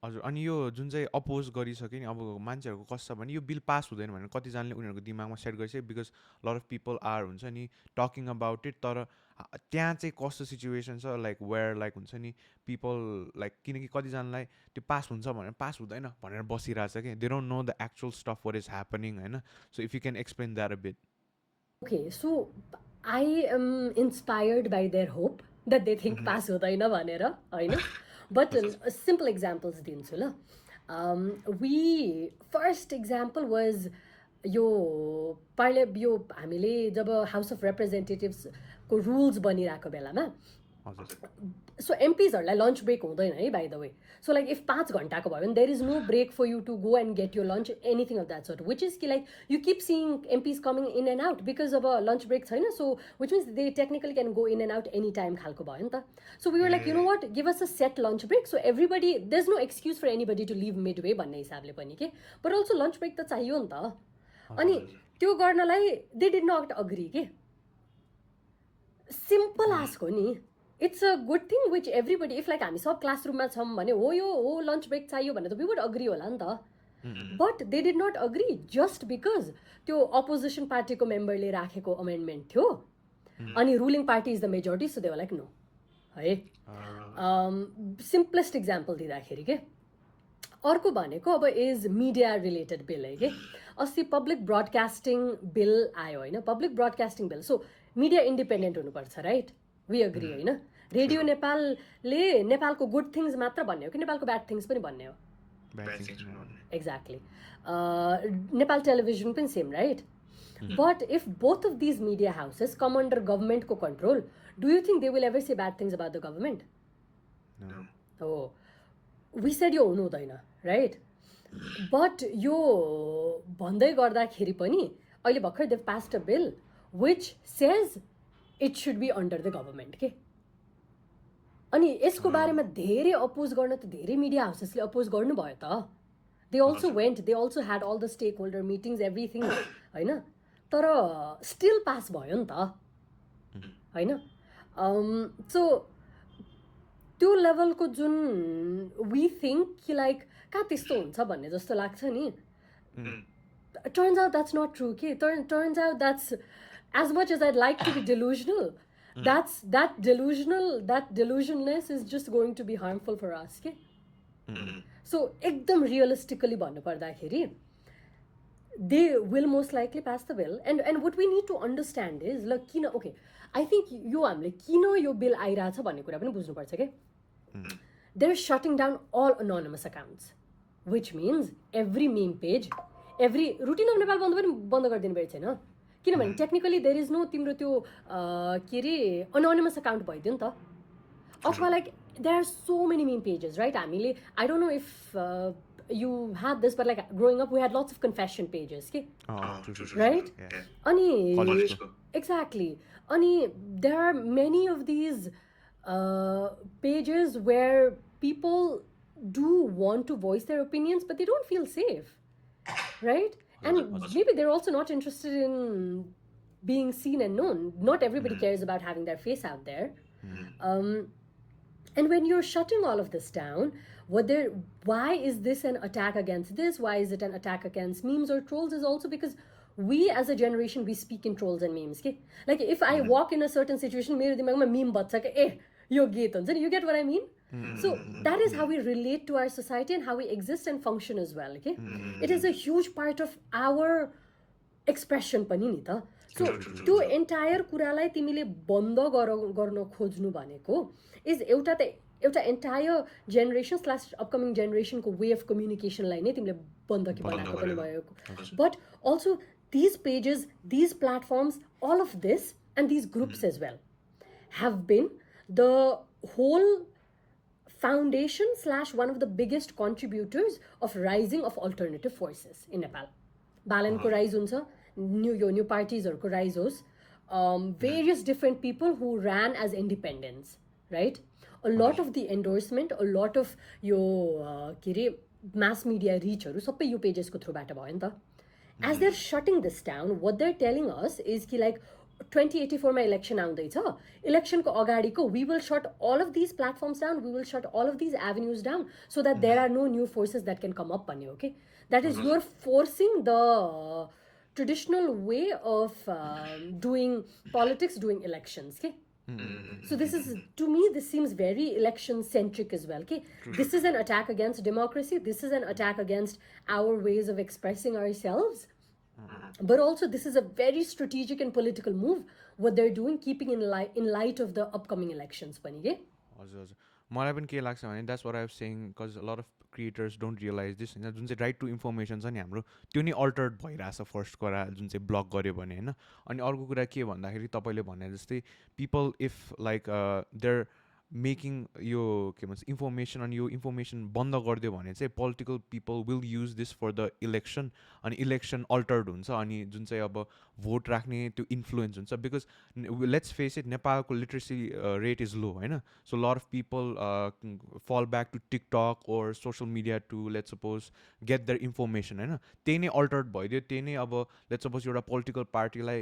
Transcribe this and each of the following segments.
हजुर अनि यो जुन चाहिँ अपोज गरिसक्यो नि अब मान्छेहरूको कस्तो छ भने यो बिल पास हुँदैन भनेर कतिजनाले उनीहरूको दिमागमा सेट गरिसक्यो because lot of people are हुन्छ नि टकिङ अबाउट इट तर त्यहाँ चाहिँ कस्तो सिचुएसन छ लाइक वेयर लाइक हुन्छ नि पिपल लाइक किनकि कतिजनालाई त्यो पास हुन्छ भनेर पास हुँदैन भनेर बसिरहेछ कि they don't know the actual stuff what is happening होइन so if you can explain that a bit Okay, so I am inspired by their hope that they think pass हुँदैन भनेर होइन but simple examples दिन्छु ल we first example was यो हामीले जब house of रिप्रेजेन्टेटिभ्सको रुल्स बनिरहेको बेलामा सो एमपिजहरूलाई लन्च ब्रेक हुँदैन है by the way so like if 5 घन्टाको भयो भने there is no break for you to go and get यो lunch anything of that sort which is कि like you keep seeing MPs coming in and out because अब lunch break छैन so which means they technically can go in and out any time खालको भयो नि त so we were like you know what give us a set lunch break so everybody there is no excuse for anybody to leave midway भन्ने हिसाबले पनि के but also lunch brake त चाहियो नि त अनि त्यो गर्नलाई दे डिड नट अग्री के सिम्पल आस्क हो नि it's a good thing which everybody if like हामी सब क्लासरुममा छौँ भने हो लन्च ब्रेक चाहियो भने त वी वुड अग्री होला नि त but they did not agree just because त्यो अपोजिसन पार्टीको मेम्बरले राखेको अमेन्डमेन्ट थियो अनि ruling party is the majority so they were like no है सिम्पलेस्ट इक्जाम्पल दिँदाखेरि के अर्को भनेको अब इज मिडिया रिलेटेड बिल है कि अस्ति पब्लिक ब्रडकास्टिङ बिल आयो होइन public broadcasting bill so media independent हुनुपर्छ राइट वी अग्री होइन रेडियो नेपालले नेपालको गुड थिङ्स मात्र भन्ने हो कि नेपालको ब्याड थिङ्स पनि भन्ने हो एक्ज्याक्टली नेपाल टेलिभिजन पनि same right but if both of these media houses come under गभर्मेन्टको control do you think they will ever say bad things about the government हो वी सेड यो हुनु हुँदैन राइट बट यो भन्दै गर्दाखेरि पनि अहिले भर्खर they passed a bill which says it should be under the government के अनि यसको बारेमा धेरै अपोज गर्न त धेरै मिडिया हाउसेसले अपोज गर्नुभयो त they also went they also had all the stakeholder meetings everything होइन तर स्टिल पास भयो नि त होइन सो त्यो लेभलको जुन वी थिङ्क कि लाइक कहाँ त्यस्तो हुन्छ भन्ने जस्तो लाग्छ नि turns out that's not true के turns out that's as much as I'd like to be delusional, that delusionalness is just going to be harmful for us. Okay? So, ekdam realistically भन्नु पर्दाखेरि they will most likely pass the bill. And what we need to understand is, like, किन okay, I think यो हामीले किन यो bill आइरहेछ भन्ने कुरा पनि बुझ्नुपर्छ के they're shutting down all anonymous accounts, which means every meme page, every routine of Nepal बन्द गरिदिनु भएको छैन किनभने टेक्निकली देयर इज नो तिम्रो त्यो के अरे अनोनिमस अकाउन्ट भइदियो नि त अथवा like there are so many meme pages right हामीले I don't know if you had this but like growing up we had lots of confession pages के राइट अनि एक्ज्याक्टली अनि there are many of these pages where people do want to voice their opinions but they don't feel safe right And maybe they're also not interested in being seen and known. Not everybody cares about having their face out there. And when you're shutting all of this down, why is this an attack against this? Why is it an attack against memes or trolls? Is also because we as a generation, we speak in trolls and memes. Okay? Like if I walk in a certain situation, मेरो दिमागमा meme बच्छ के यो गीत हुन्छ नि, you get what I mean? So that is how we relate to our society and how we exist and function as well. Okay? It is a huge part of our expression पनि नि त so त्यो entire कुरालाई तिमीले बन्द गर्न खोज्नु भनेको इज एउटा एन्टायर जेनेरेसन स्ल्यास अपकमिङ जेनेरेसनको वे अफ कम्युनिकेसनलाई नै तिमीले बन्द कि बनाएको पनि भएको but also these pages, these platforms, all of this and these groups as well have been the whole foundation / one of the biggest contributors of rising of alternative forces in Nepal. Balanko rise huncha, new parties harko rise hos, various different people who ran as independents, right? A lot of the endorsement, a lot of your mass media reach haru sabai यो pages ko through bata bhayo ni ta. As they're shutting this down, what they're telling us is ki like 2084 मा election आउँदैछ, इलेक्सनको अगाडिको we will shut all of these platforms down, we will shut all of these avenues down so that there are no new forces that can come up भन्ने हो कि. That is, you're forcing the traditional way of doing politics, doing elections. Okay? So this is, to me, this seems very election centric as well. Okay? This is an attack against democracy. This is an attack against our ways of expressing ourselves. But also, this is a very strategic and political move, what they're doing, keeping in light of the upcoming elections. Pani, हजुर हजुर मलाई पनि के लाग्छ भने that's what I am saying because lot of creators don't realise this होइन, जुन चाहिँ राइट टु इन्फर्मेसन छ नि हाम्रो त्यो नै अल्टर्ड भइरहेछ फर्स्ट कुरा जुन चाहिँ ब्लक गऱ्यो भने होइन. अनि अर्को कुरा के भन्दाखेरि तपाईँले भने जस्तै people if like they're making यो के भन्छ इन्फर्मेसन अनि यो इन्फर्मेसन बन्द गरिदियो भने चाहिँ political people will use this for the election अनि इलेक्सन अल्टर्ड हुन्छ अनि जुन चाहिँ अब भोट राख्ने त्यो इन्फ्लुएन्स हुन्छ. बिकज लेट्स फेस इट नेपालको लिट्रेसी रेट इज लो होइन, so lot of people fall back to TikTok or social media to let's suppose get their information होइन. त्यही नै अल्टर्ड भइदियो, त्यही नै अब लेट्स सपोज एउटा पोलिटिकल पार्टीलाई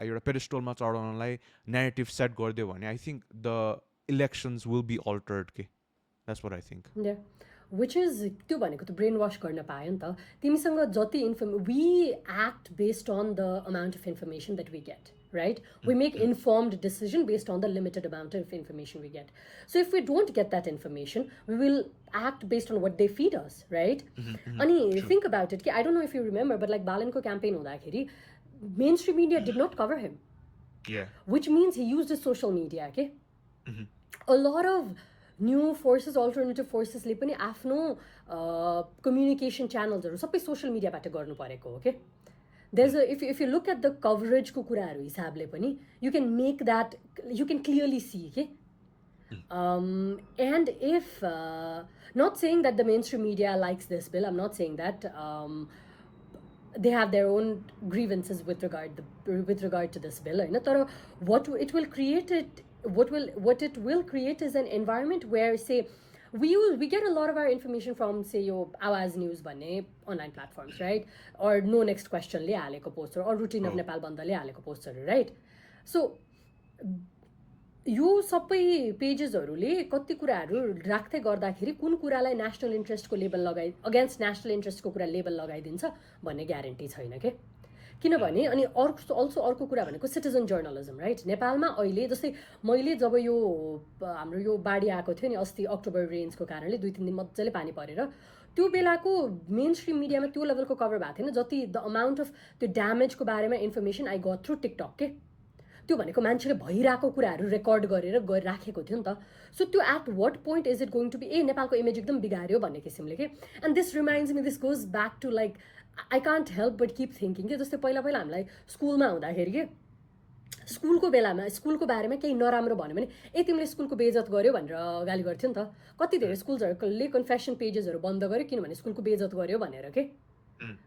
एउटा पेडेस्टलमा चढाउनलाई नेरेटिभ सेट गरिदियो भने I think the elections will be altered. Okay, that's what I think. Yeah, which is त्यो भनेको त ब्रेन वाश गर्न पायो नि त. तिमीसँग जति we act based on the amount of information that we get, right? We make informed decision based on the limited amount of information we get. So if we don't get that information, we will act based on what they feed us, right? Ani think about it. I don't know if you remember, but like Balanko campaign हुँदाखेरि mainstream media did not cover him. Yeah. Which means he used his social media, okay? A lot of new forces, alternative forces ले पनि आफ्नो communication channelsहरू सबै social media बाट गर्नु परेको, okay? There's a, if you look at the coverage को कुराहरू हिसाबले पनि you can make that, you can clearly see, okay? And if not saying that the mainstream media likes this bill, I'm not saying that. They have their own grievances with regard to this bill. तर what it will create is an environment where, say, we get a lot of our information from, say, your Awaz News भन्ने online platforms, right? Or No Next Question ले हालेको poster, or Routine of Nepal बन्द ले हालेको पोस्टरहरू, right? So यो सबै पेजेसहरूले कति कुराहरू राख्दै गर्दाखेरि कुन कुरालाई नेसनल इन्ट्रेस्टको लेबल अगेन्स्ट नेसनल इन्ट्रेस्टको कुरा लेबल लगाइदिन्छ भन्ने ग्यारेन्टी छैन के. किनभने अनि अल्सो अर्को कुरा भनेको सिटिजन जर्नलिजम, राइट? नेपालमा अहिले जस्तै मैले जब यो हाम्रो यो बाढी आएको थियो नि अस्ति अक्टोबर रेन्जको कारणले 2-3 दिन मजाले पानी परेर, त्यो बेलाको मेन स्ट्रिम मिडियामा त्यो लेभलको कभर भएको थिएन जति द अमाउन्ट अफ त्यो ड्यामेजको बारेमा information I got through TikTok के. त्यो भनेको मान्छेले भइरहेको कुराहरू रेकर्ड गरेर राखेको थियो नि त. सो त्यो at what point is it going to be नेपालको इमेज एकदम बिगार्यो भन्ने किसिमले के. And this reminds me, this goes back to like I can't help but keep thinking के. जस्तै पहिला हामीलाई स्कुलमा हुँदाखेरि के स्कुलको बेलामा स्कुलको बारेमा केही नराम्रो भन्यो भने तिमीले स्कुलको बेइज्जत गर्यो भनेर गाली गर्थ्यो नि त. कति धेरै स्कुल्सहरूले कन्फेसन पेजेसहरू बन्द गर्यो किनभने स्कुलको बेइज्जत गर्यो भनेर के,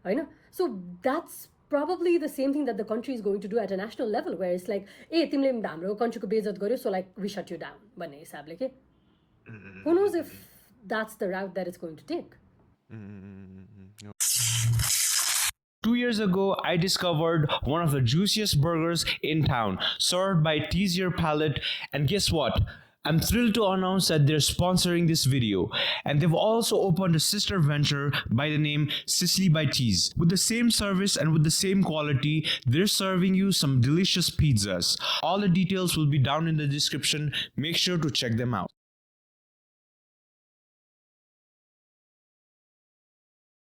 होइन? So that's probably the same thing that the country is going to do at a national level, where it's like, तिमीले हाम्रो कन्ट्रीको बेइज्जत गर्यो, so like we shut you down भन्ने हिसाबले के. Who knows if that's the route that it's going to take. 2 years ago, I discovered one of the juiciest burgers in town, served by Tease Your Palate, and guess what? I'm thrilled to announce that they're sponsoring this video, and they've also opened a sister venture by the name Sicily by Tease. With the same service and with the same quality, they're serving you some delicious pizzas. All the details will be down in the description. Make sure to check them out.